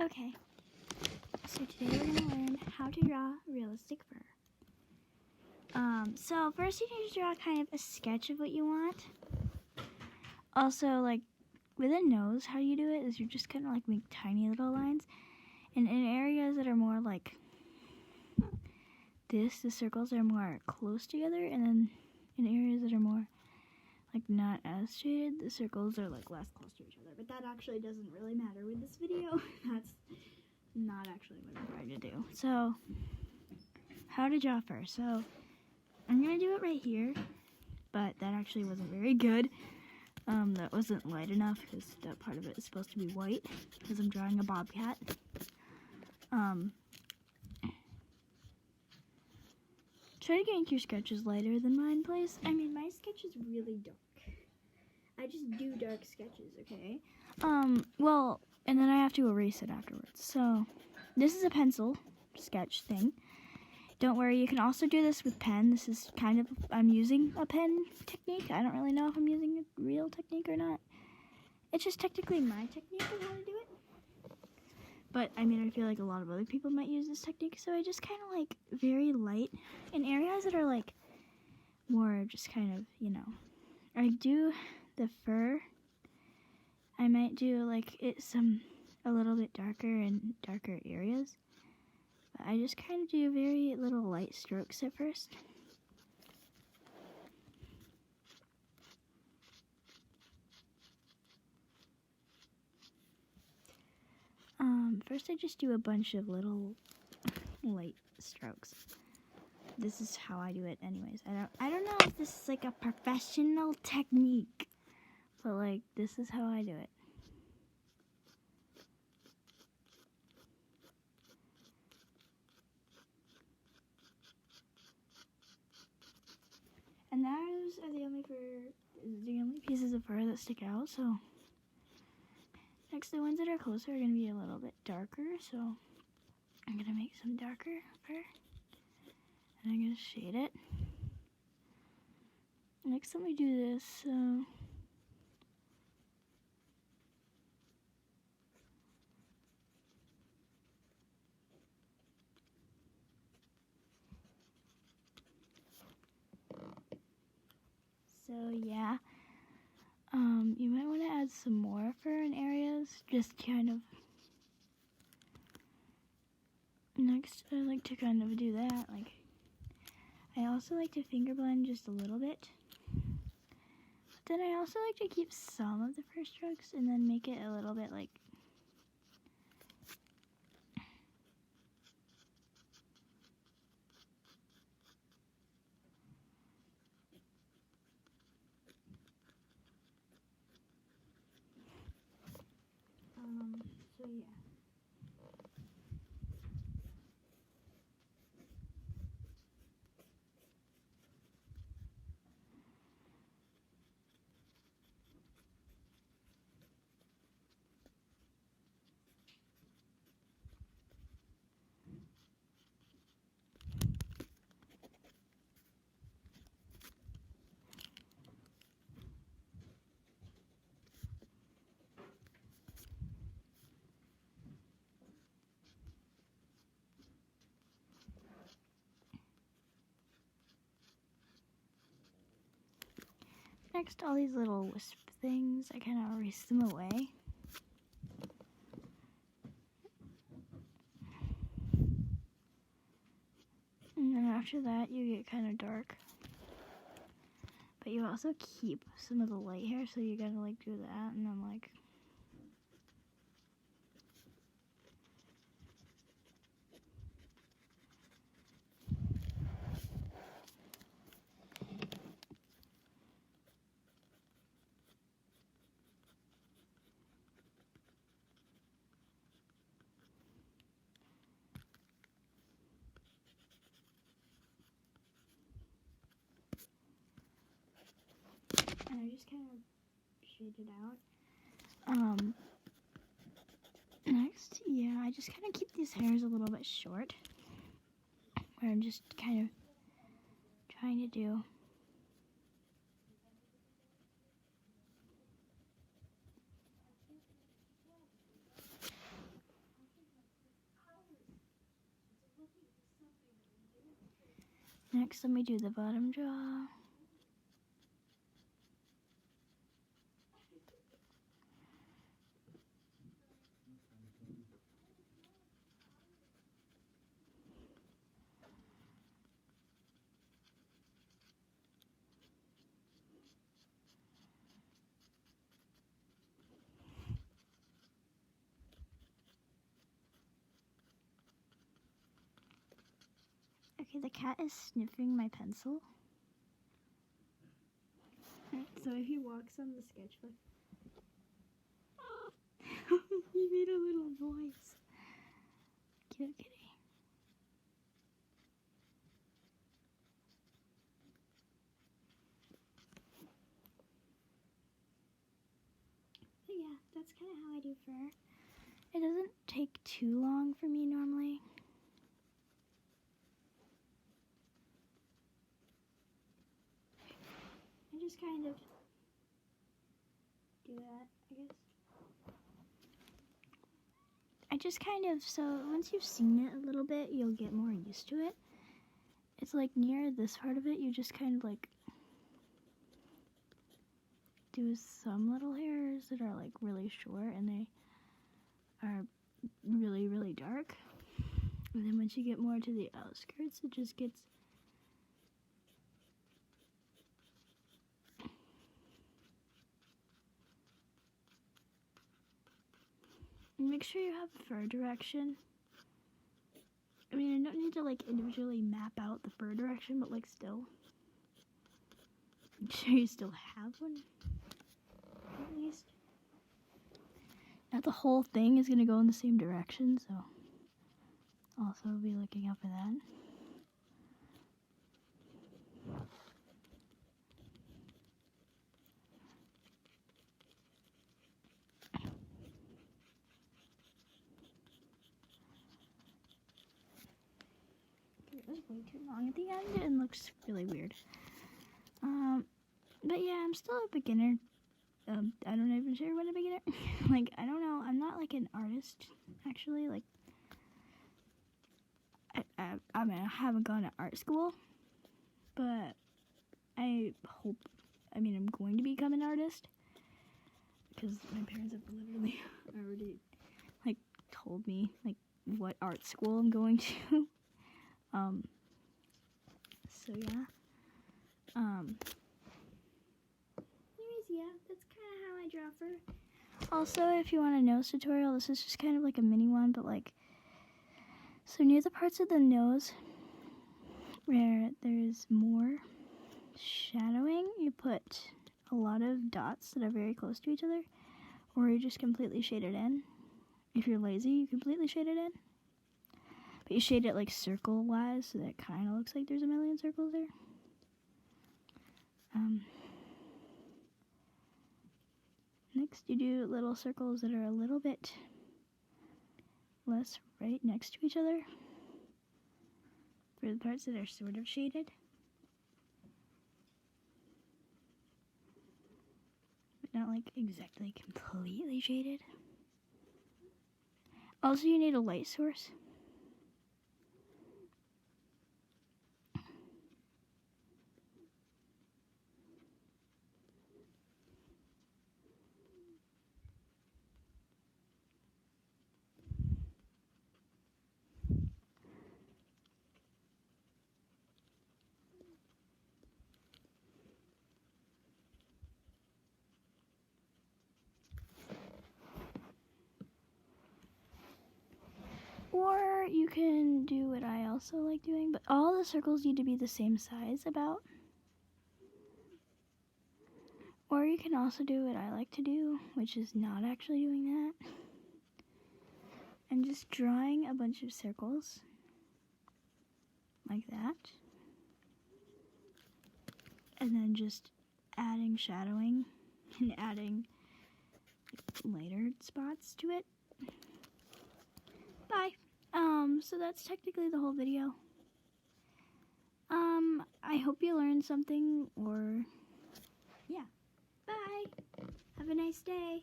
Okay, so today we're going to learn how to draw realistic fur. So first you need to draw kind of a sketch of what you want. Also, like, with a nose, how you do it is you just kind of like make tiny little lines. And in areas that are more like this, the circles are more close together. And then in areas that are more like not as shaded, the circles are like less close to each other. But that actually doesn't really matter with this video. That's not actually what I'm trying to do. So, how to draw fur. So, I'm going to do it right here. But that actually wasn't very good. That wasn't light enough because that part of it is supposed to be white because I'm drawing a bobcat. Try to make your sketches lighter than mine, please. I mean, my sketch is really dark. I just do dark sketches, okay? Well, and then I have to erase it afterwards. So, this is a pencil sketch thing. Don't worry, you can also do this with pen. This is kind of, I'm using a pen technique. I don't really know if I'm using a real technique or not. It's just technically my technique of how to do it. But, I mean, I feel like a lot of other people might use this technique. So I just kind of like very light in areas that are like more just kind of, you know. I do the fur. I might do like a little bit darker in darker areas. But I just kind of do very little light strokes at first. First I just do a bunch of little light strokes. This is how I do it anyways. I don't know if this is like a professional technique, but like this is how I do it. And those are the only pieces of fur that stick out, so next, the ones that are closer are going to be a little bit darker, so I'm going to make some darker fur, and I'm going to shade it. Next, let me do this, so yeah, you might want to add some more fur in areas, just kind of. Next, I like to kind of do that, like, I also like to finger blend just a little bit. But then I also like to keep some of the fur strokes and then make it a little bit like, so yeah. Next, all these little wisp things, I kind of erase them away. And then after that, you get kind of dark. But you also keep some of the light here, so you gotta like do that, and then like and I just kind of shade it out. Next, yeah, I just kind of keep these hairs a little bit short, where I'm just kind of trying to do. Next, let me do the bottom jaw. Okay, the cat is sniffing my pencil. So if he walks on the sketchbook, he made a little noise. Cute kitty. But yeah, that's kind of how I do fur. It doesn't take too long for me normally. I just kind of do that, I guess. So once you've seen it a little bit, you'll get more used to it. It's like near this part of it, you just kind of like do some little hairs that are like really short and they are really, really dark. And then once you get more to the outskirts, it just gets make sure you have fur direction. I mean, I don't need to like individually map out the fur direction, but like still. Make sure you still have one, at least. Not the whole thing is gonna go in the same direction, so also be looking out for that. It was way too long at the end and looks really weird. But yeah, I'm still a beginner. I don't even sure what a beginner. Like, I don't know. I'm not like an artist, actually. Like, I mean, I haven't gone to art school, but I'm going to become an artist because my parents have literally already like told me like what art school I'm going to. So yeah. Anyways, yeah, that's kind of how I draw fur. Also, if you want a nose tutorial, this is just kind of like a mini one, but like, so near the parts of the nose where there's more shadowing, you put a lot of dots that are very close to each other, or you just completely shade it in. If you're lazy, you completely shade it in. But you shade it like circle-wise, so that it kind of looks like there's a million circles there. Next, you do little circles that are a little bit less right next to each other for the parts that are sort of shaded. But not like exactly completely shaded. Also, you need a light source. Or you can do what I also like doing, but all the circles need to be the same size about. Or you can also do what I like to do, which is not actually doing that. And just drawing a bunch of circles like that. And then just adding shadowing and adding lighter spots to it. Bye. So that's technically the whole video. I hope you learned something, or yeah. Bye. Have a nice day.